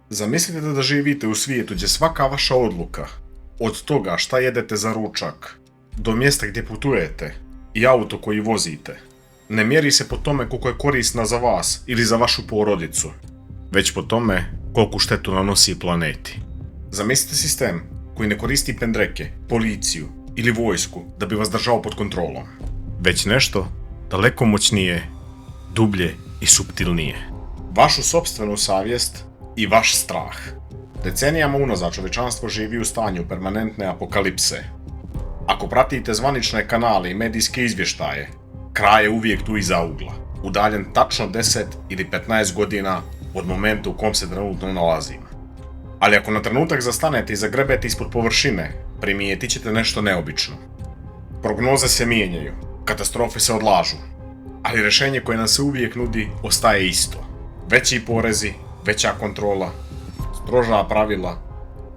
Zamislite da živite u svijetu gdje svaka vaša odluka, od toga šta jedete za ručak, do mjesta gdje putujete i auto koji vozite, ne mjeri se po tome koliko je korisna za vas ili za vašu porodicu, već po tome koliku štetu nanosi planeti. Zamislite sistem koji ne koristi pendreke, policiju ili vojsku da bi vas držao pod kontrolom, već nešto daleko moćnije, dublje i suptilnije. Vašu sopstvenu savjest i vaš strah. Decenijama unazad čovječanstvo živi u stanju permanentne apokalipse. Ako pratite zvanične kanale i medijske izvještaje, kraj je uvijek tu iza ugla, udaljen tačno 10 ili 15 godina od momenta u kom se trenutno nalazimo. Ali ako na trenutak zastanete i zagrebete ispod površine, primijetit ćete nešto neobično. Prognoze se mijenjaju, katastrofe se odlažu, ali rješenje koje nam se uvijek nudi ostaje isto. Veći porezi, veća kontrola, stroža pravila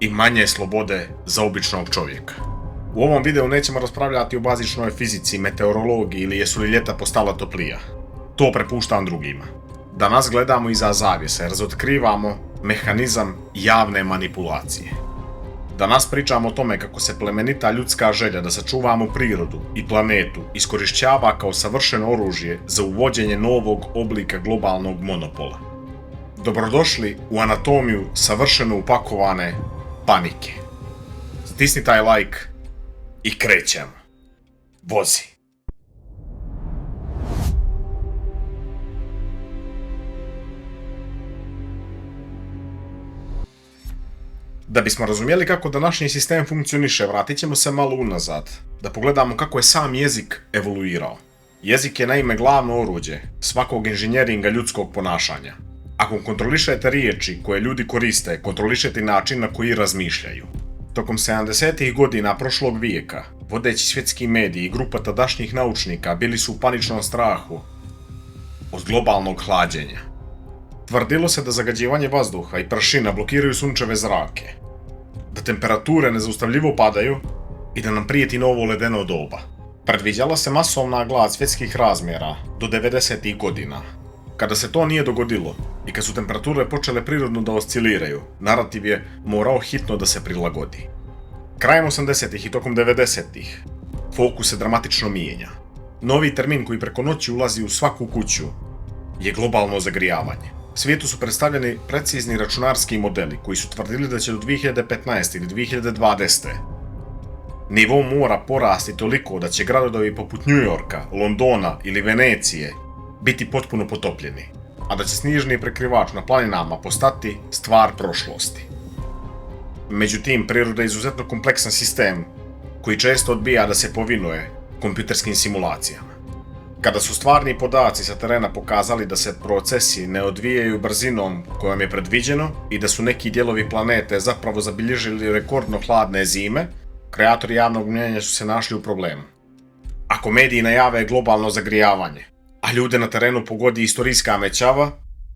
i manje slobode za običnog čovjeka. U ovom videu nećemo raspravljati o bazičnoj fizici, meteorologiji ili jesu li ljeta postala toplija. To prepuštam drugima. Danas gledamo iza zavjese, razotkrivamo mehanizam javne manipulacije. Danas pričamo o tome kako se plemenita ljudska želja da sačuvamo prirodu i planetu iskorišćava kao savršeno oružje za uvođenje novog oblika globalnog monopola. Dobrodošli u anatomiju savršeno upakovane panike. Stisni taj like i krećemo. Vozi. Da bismo razumjeli kako današnji sistem funkcioniše, vratit ćemo se malo unazad, da pogledamo kako je sam jezik evoluirao. Jezik je naime glavno oruđe svakog inženjeringa ljudskog ponašanja. Ako kontrolišete riječi koje ljudi koriste, kontrolišete način na koji razmišljaju. Tokom 70. godina prošlog vijeka, vodeći svjetski mediji i grupa tadašnjih naučnika bili su u paničnom strahu od globalnog hlađenja. Tvrdilo se da zagađivanje vazduha i prašina blokiraju sunčeve zrake, da temperature nezaustavljivo padaju i da nam prijeti novo ledeno doba. Predviđala se masovna glad svjetskih razmjera do 90. godina. Kada se to nije dogodilo i kad su temperature počele prirodno da osciliraju, narativ je morao hitno da se prilagodi. Krajem 80. i tokom 90. fokus se dramatično mijenja. Novi termin koji preko noći ulazi u svaku kuću je globalno zagrijavanje. Svijetu su predstavljeni precizni računarski modeli koji su tvrdili da će do 2015. ili 2020. nivo mora porasti toliko da će gradovi poput New Yorka, Londona ili Venecije biti potpuno potopljeni, a da će snježni prekrivač na planinama postati stvar prošlosti. Međutim, priroda je izuzetno kompleksan sistem koji često odbija da se povinuje kompjuterskim simulacijama. Kada su stvarni podaci sa terena pokazali da se procesi ne odvijaju brzinom kojom je predviđeno i da su neki dijelovi planete zapravo zabilježili rekordno hladne zime, kreatori javnog mnijenja su se našli u problemu. Ako mediji najave globalno zagrijavanje, a ljude na terenu pogodi istorijska mećava,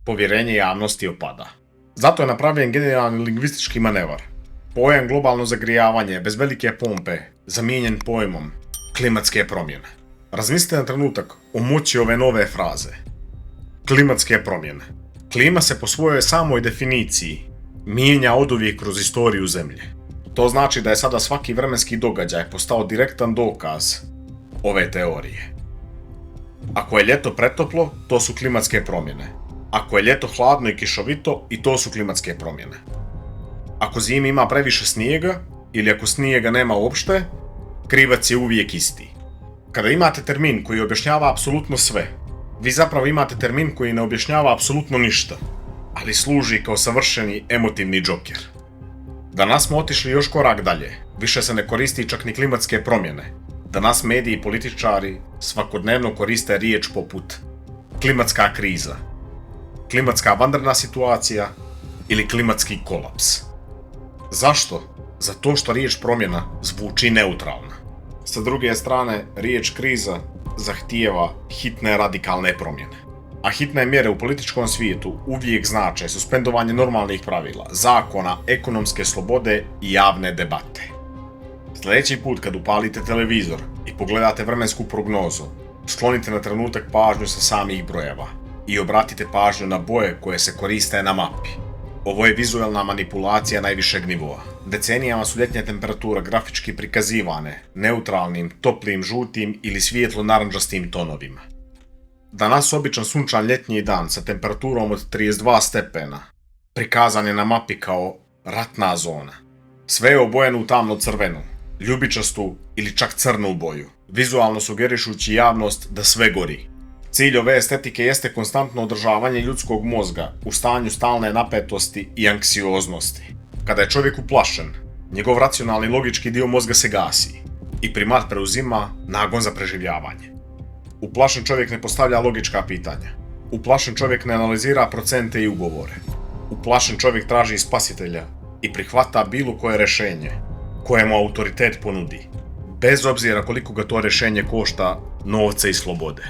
povjerenje javnosti opada. Zato je napravljen genijalni lingvistički manevar. Pojam globalno zagrijavanje je bez velike pompe zamijenjen pojmom klimatske promjene. Razmislite na trenutak o moći ove nove fraze. Klimatske promjene. Klima se po svojoj samoj definiciji mijenja oduvijek kroz istoriju Zemlje. To znači da je sada svaki vremenski događaj postao direktan dokaz ove teorije. Ako je ljeto pretoplo, to su klimatske promjene. Ako je ljeto hladno i kišovito, i to su klimatske promjene. Ako zimi ima previše snijega, ili ako snijega nema uopšte, krivac je uvijek isti. Kada imate termin koji objašnjava apsolutno sve, vi zapravo imate termin koji ne objašnjava apsolutno ništa, ali služi kao savršeni emotivni džoker. Danas smo otišli još korak dalje, više se ne koristi čak ni klimatske promjene. Danas mediji i političari svakodnevno koriste riječ poput klimatska kriza, klimatska vanredna situacija ili klimatski kolaps. Zašto? Zato što riječ promjena zvuči neutralna. Sa druge strane, riječ kriza zahtijeva hitne radikalne promjene. A hitne mjere u političkom svijetu uvijek znače suspendovanje normalnih pravila, zakona, ekonomske slobode i javne debate. Sljedeći put kad upalite televizor i pogledate vremensku prognozu, sklonite na trenutak pažnju sa samih brojeva i obratite pažnju na boje koje se koriste na mapi. Ovo je vizualna manipulacija najvišeg nivoa. Decenijama su ljetnje temperature grafički prikazivane neutralnim, toplim, žutim ili svijetlo-narančastim tonovima. Danas običan sunčan ljetnji dan sa temperaturom od 32 stepena prikazan je na mapi kao ratna zona. Sve je obojeno u tamno-crvenu, ljubičastu ili čak crnu boju, vizualno sugerišući javnost da sve gori. Cilj ove estetike jeste konstantno održavanje ljudskog mozga u stanju stalne napetosti i anksioznosti. Kada je čovjek uplašen, njegov racionalni logički dio mozga se gasi i primat preuzima nagon za preživljavanje. Uplašen čovjek ne postavlja logička pitanja. Uplašen čovjek ne analizira procente i ugovore. Uplašen čovjek traži spasitelja i prihvata bilo koje rješenje koje mu autoritet ponudi, bez obzira koliko ga to rješenje košta novca i slobode.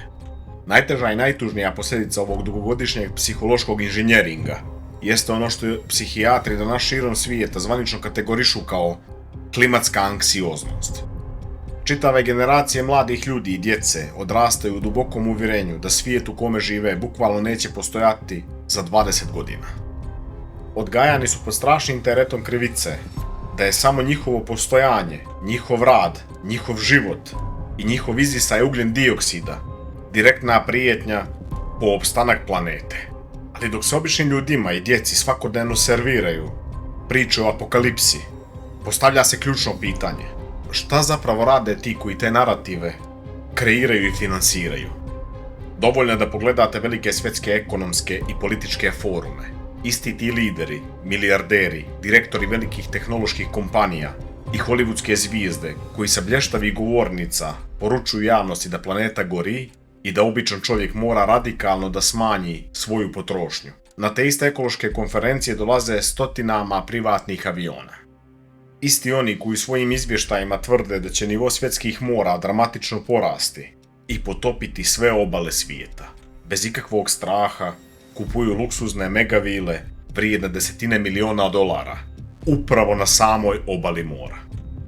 Najteža i najtužnija posljedica ovog dugogodišnjeg psihološkog inženjeringa jeste ono što psihijatri danas širom svijeta zvanično kategorišu kao klimatska anksioznost. Čitave generacije mladih ljudi i djece odrastaju u dubokom uvjerenju da svijet u kome žive bukvalno neće postojati za 20 godina. Odgajani su pod strašnim teretom krivice da je samo njihovo postojanje, njihov rad, njihov život i njihov izdisaj ugljen dioksida direktna prijetnja po opstanak planete. Ali dok se običnim ljudima i djeci svakodnevno serviraju priče o apokalipsi, postavlja se ključno pitanje: šta zapravo rade ti koji te narative kreiraju i finansiraju? Dovoljno je da pogledate velike svjetske ekonomske i političke forume. Isti ti lideri, milijarderi, direktori velikih tehnoloških kompanija i hollywoodske zvijezde koji sa blještavih govornica poručuju javnosti da planeta gori i da običan čovjek mora radikalno da smanji svoju potrošnju. Na te iste ekološke konferencije dolaze stotinama privatnih aviona. Isti oni koji svojim izvještajima tvrde da će nivo svjetskih mora dramatično porasti i potopiti sve obale svijeta. Bez ikakvog straha kupuju luksuzne megavile vrijedne desetine miliona dolara upravo na samoj obali mora.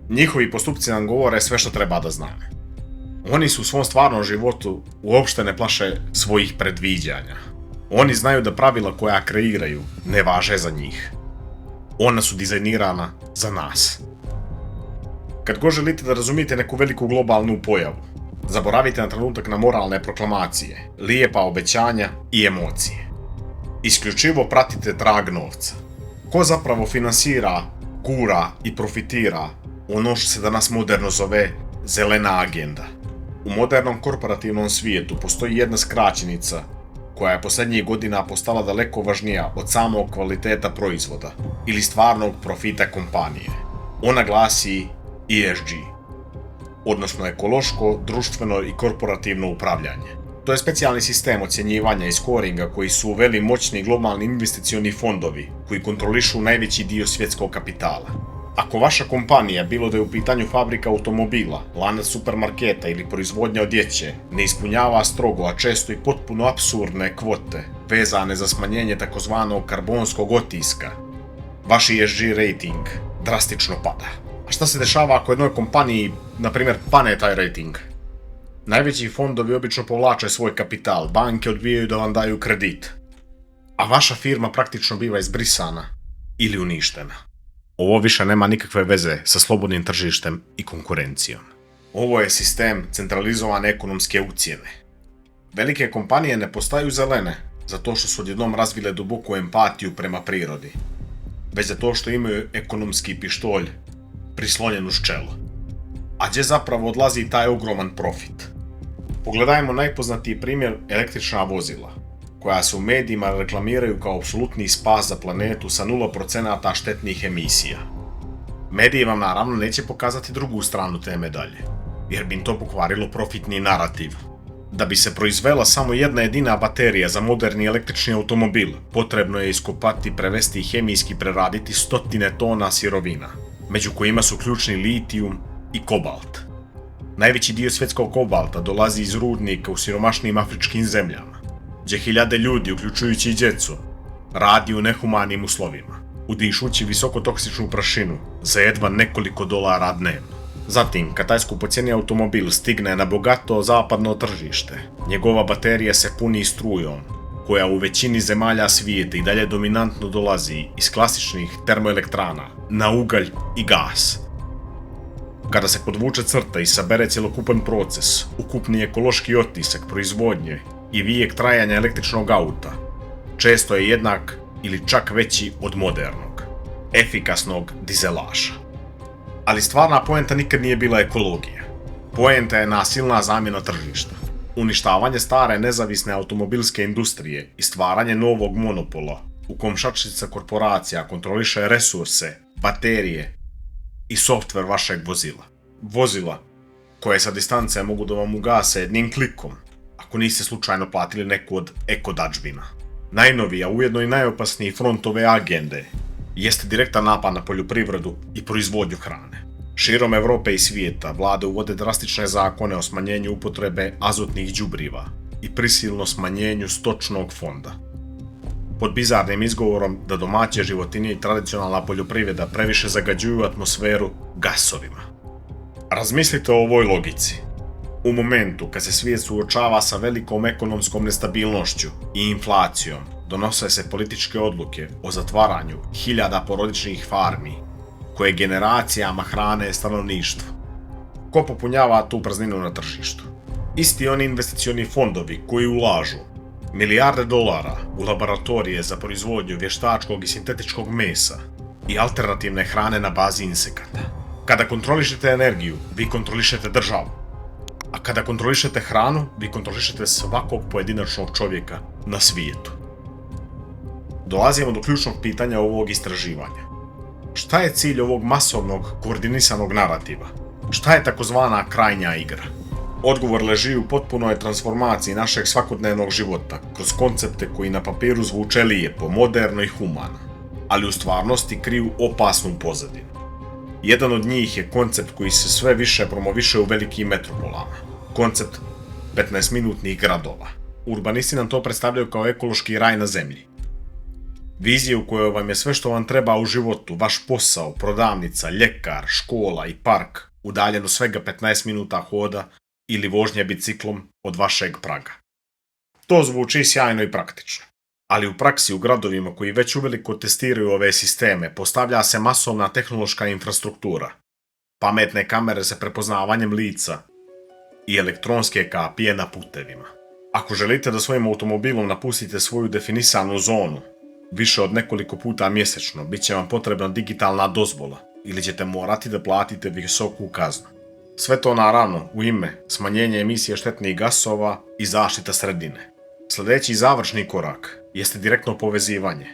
Njihovi postupci nam govore sve što treba da znamo. Oni su u svom stvarnom životu uopšte ne plaše svojih predviđanja. Oni znaju da pravila koja kreiraju ne važe za njih. Ona su dizajnirana za nas. Kad god želite da razumijete neku veliku globalnu pojavu, zaboravite na trenutak na moralne proklamacije, lijepa obećanja i emocije. Isključivo pratite trag novca. Ko zapravo finansira, gura i profitira ono što se danas moderno zove zelena agenda? U modernom korporativnom svijetu postoji jedna skraćenica koja je posljednjih godina postala daleko važnija od samog kvaliteta proizvoda ili stvarnog profita kompanije. Ona glasi ESG, odnosno ekološko, društveno i korporativno upravljanje. To je specijalni sistem ocjenjivanja i scoringa koji su uveli moćni globalni investicioni fondovi koji kontrolišu najveći dio svjetskog kapitala. Ako vaša kompanija, bilo da je u pitanju fabrika automobila, lanac supermarketa ili proizvodnja odjeće, ne ispunjava strogo, a često i potpuno apsurdne kvote vezane za smanjenje takozvanog karbonskog otiska, vaš ESG rating drastično pada. A šta se dešava ako jednoj kompaniji, na primjer, pane taj rating? Najveći fondovi obično povlače svoj kapital, banke odbijaju da vam daju kredit, a vaša firma praktično biva izbrisana ili uništena. Ovo više nema nikakve veze sa slobodnim tržištem i konkurencijom. Ovo je sistem centralizovane ekonomske ucjene. Velike kompanije ne postaju zelene zato što su odjednom razvile duboku empatiju prema prirodi, već zato što imaju ekonomski pištolj prislonjen uz čelo. A gdje zapravo odlazi taj ogroman profit? Pogledajmo najpoznatiji primjer električna vozila, koja se u medijima reklamiraju kao apsolutni spas za planetu sa 0% štetnih emisija. Mediji vam naravno neće pokazati drugu stranu te medalje, jer bi im to pokvarilo profitni narativ. Da bi se proizvela samo jedna jedina baterija za moderni električni automobil, potrebno je iskopati, prevesti i hemijski preraditi stotine tona sirovina, među kojima su ključni litijum i kobalt. Najveći dio svjetskog kobalta dolazi iz rudnika u siromašnim afričkim zemljama, gdje hiljade ljudi, uključujući i djecu, radi u nehumanim uslovima, udišući visokotoksičnu prašinu za jedva nekoliko dolara dnevno. Zatim, kad taj skupocjeni automobil stigne na bogato zapadno tržište, njegova baterija se puni strujom, koja u većini zemalja svijeta i dalje dominantno dolazi iz klasičnih termoelektrana na ugalj i gas. Kada se podvuče crta i sabere cjelokupan proces, ukupni ekološki otisak proizvodnje i vijek trajanja električnog auta često je jednak ili čak veći od modernog, efikasnog dizelaša. Ali stvarna poenta nikad nije bila ekologija. Poenta je nasilna zamjena tržišta. Uništavanje stare nezavisne automobilske industrije i stvaranje novog monopola u kom šačica korporacija kontroliše resurse, baterije i softver vašeg vozila. Vozila koje sa distance mogu da vam ugase jednim klikom ako niste slučajno platili neku od ekodadžbina. Najnovija, ujedno i najopasniji front ove agende jeste direktan napad na poljoprivredu i proizvodnju hrane. Širom Europe i svijeta vlade uvode drastične zakone o smanjenju upotrebe azotnih đubriva i prisilno smanjenju stočnog fonda. Pod bizarnim izgovorom da domaće životinje i tradicionalna poljoprivreda previše zagađuju atmosferu gasovima. Razmislite o ovoj logici. U momentu kad se svijet suočava sa velikom ekonomskom nestabilnošću i inflacijom, donose se političke odluke o zatvaranju hiljada porodičnih farmi koje generacijama hrane stanovništvo. Ko popunjava tu prazninu na tržištu? Isti oni investicioni fondovi koji ulažu milijarde dolara u laboratorije za proizvodnju vještačkog i sintetičkog mesa i alternativne hrane na bazi insekata. Kada kontrolišete energiju, vi kontrolišete državu. A kada kontrolišete hranu, vi kontrolišete svakog pojedinačnog čovjeka na svijetu. Dolazimo do ključnog pitanja ovog istraživanja. Šta je cilj ovog masovnog, koordinisanog narativa? Šta je takozvana krajnja igra? Odgovor leži u potpunoj transformaciji našeg svakodnevnog života kroz koncepte koji na papiru zvuče lijepo, moderno i humano, ali u stvarnosti kriju opasnu pozadinu. Jedan od njih je koncept koji se sve više promoviše u velikim metropolama. Koncept 15-minutnih gradova. Urbanisti nam to predstavljaju kao ekološki raj na zemlji. Vizije u kojoj vam je sve što vam treba u životu, vaš posao, prodavnica, ljekar, škola i park, udaljeno svega 15 minuta hoda ili vožnje biciklom od vašeg praga. To zvuči sjajno i praktično. Ali u praksi u gradovima koji već uveliko testiraju ove sisteme postavlja se masovna tehnološka infrastruktura, pametne kamere sa prepoznavanjem lica i elektronske kapije na putevima. Ako želite da svojim automobilom napustite svoju definisanu zonu više od nekoliko puta mjesečno, bit će vam potrebna digitalna dozvola ili ćete morati da platite visoku kaznu. Sve to naravno u ime smanjenja emisije štetnih gasova i zaštita sredine. Sljedeći završni korak jeste direktno povezivanje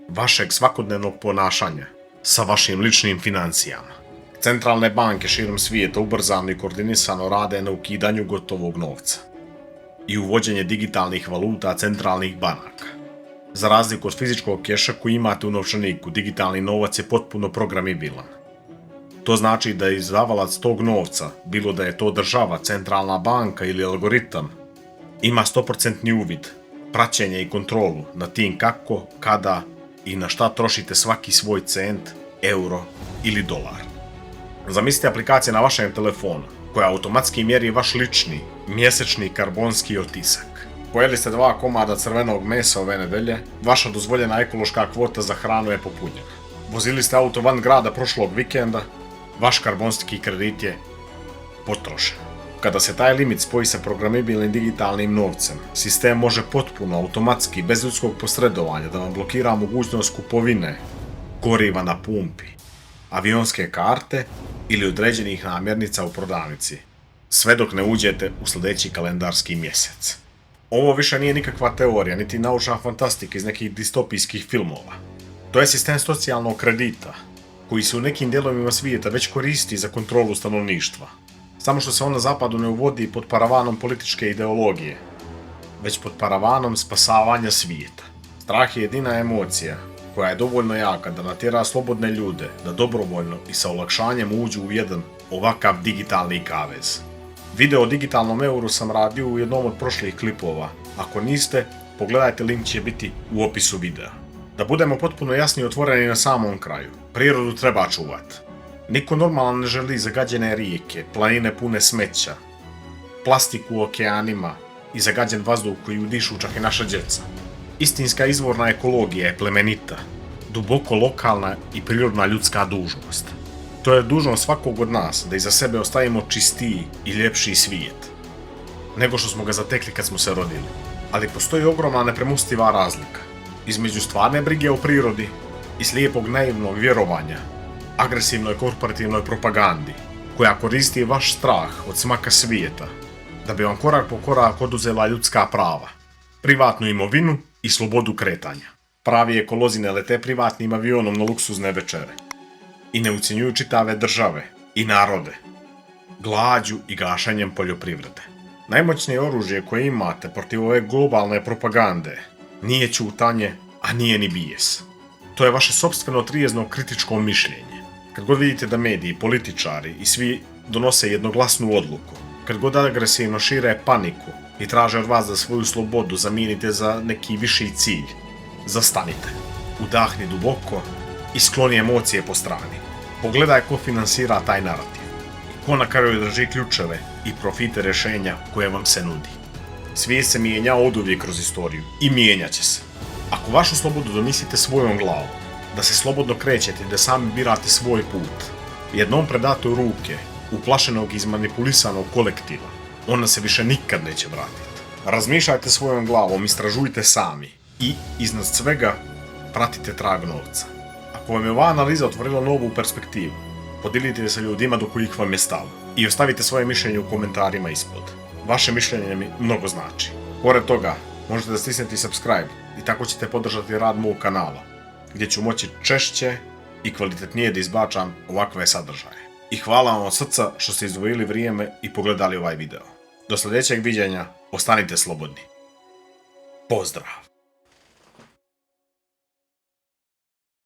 vašeg svakodnevnog ponašanja sa vašim ličnim financijama. Centralne banke širom svijeta ubrzano i koordinisano rade na ukidanju gotovog novca i uvođenje digitalnih valuta centralnih banaka. Za razliku od fizičkog keša koji imate u novčaniku, digitalni novac je potpuno programibilan. To znači da je izdavalac tog novca, bilo da je to država, centralna banka ili algoritam, ima 100% uvid, praćenje i kontrolu na tim kako, kada i na šta trošite svaki svoj cent, euro ili dolar. Zamislite aplikacije na vašem telefonu koja automatski mjeri vaš lični, mjesečni karbonski otisak. Pojeli ste 2 komada crvenog mesa ove nedelje, vaša dozvoljena ekološka kvota za hranu je popunjena. Vozili ste auto van grada prošlog vikenda, vaš karbonski kredit je potrošen. Kada se taj limit spoji sa programibilnim digitalnim novcem, sistem može potpuno, automatski, bez ljudskog posredovanja da vam blokira mogućnost kupovine goriva na pumpi, avionske karte ili određenih namirnica u prodavnici, sve dok ne uđete u sljedeći kalendarski mjesec. Ovo više nije nikakva teorija, niti naučna fantastika iz nekih distopijskih filmova. To je sistem socijalnog kredita, koji se u nekim dijelovima svijeta već koristi za kontrolu stanovništva. Samo što se on na zapadu ne uvodi pod paravanom političke ideologije, već pod paravanom spasavanja svijeta. Strah je jedina emocija koja je dovoljno jaka da natjera slobodne ljude da dobrovoljno i sa olakšanjem uđu u jedan ovakav digitalni kavez. Video o digitalnom euru sam radio u jednom od prošlih klipova. Ako niste, pogledajte, link će biti u opisu videa. Da budemo potpuno jasni i otvoreni na samom kraju, prirodu treba čuvati. Niko normalan ne želi zagađene rijeke, planine pune smeća, plastiku u okeanima i zagađen vazduh koji udišu čak i naša djeca. Istinska izvorna ekologija je plemenita, duboko lokalna i prirodna ljudska dužnost. To je dužnost svakog od nas da iza sebe ostavimo čistiji i ljepši svijet nego što smo ga zatekli kad smo se rodili. Ali postoji ogromna nepremustiva razlika između stvarne brige o prirodi i slijepog naivnog vjerovanja agresivnoj korporativnoj propagandi koja koristi vaš strah od smaka svijeta da bi vam korak po korak oduzela ljudska prava, privatnu imovinu i slobodu kretanja. Pravi ekolozi ne lete privatnim avionom na luksuzne večere i ne ucjenjuju čitave države i narode glađu i gašenjem poljoprivrede. Najmoćnije oružje koje imate protiv ove globalne propagande nije ćutanje, a nije ni bijes. To je vaše sopstveno trijezno kritičko mišljenje. Kad god vidite da mediji, političari i svi donose jednoglasnu odluku, kad god agresivno šire paniku i traže od vas da svoju slobodu zamijenite za neki viši cilj, zastanite, udahni duboko i skloni emocije po strani. Pogledaj ko finansira taj narativ. Ko na kraju drži ključeve i profite rješenja koje vam se nudi. Svijet se mijenja oduvijek kroz istoriju i mijenjat će se. Ako vašu slobodu domislite svojom glavom, da se slobodno krećete i da sami birate svoj put, jednom predate u ruke uplašenog i izmanipulisanog kolektiva, ona se više nikad neće vratiti. Razmišljajte svojom glavom, istražujte sami i, iznad svega, pratite trag novca. Ako vam je ova analiza otvorila novu perspektivu, podijelite se ljudima do kojih vam je stalo i ostavite svoje mišljenje u komentarima ispod. Vaše mišljenje mi mnogo znači. Pored toga, možete da stisnete subscribe i tako ćete podržati rad mog kanala, gdje ću moći češće i kvalitetnije da izbačam ovakve sadržaje. I hvala vam od srca što ste izdvojili vrijeme i pogledali ovaj video. Do sljedećeg viđenja, ostanite slobodni. Pozdrav!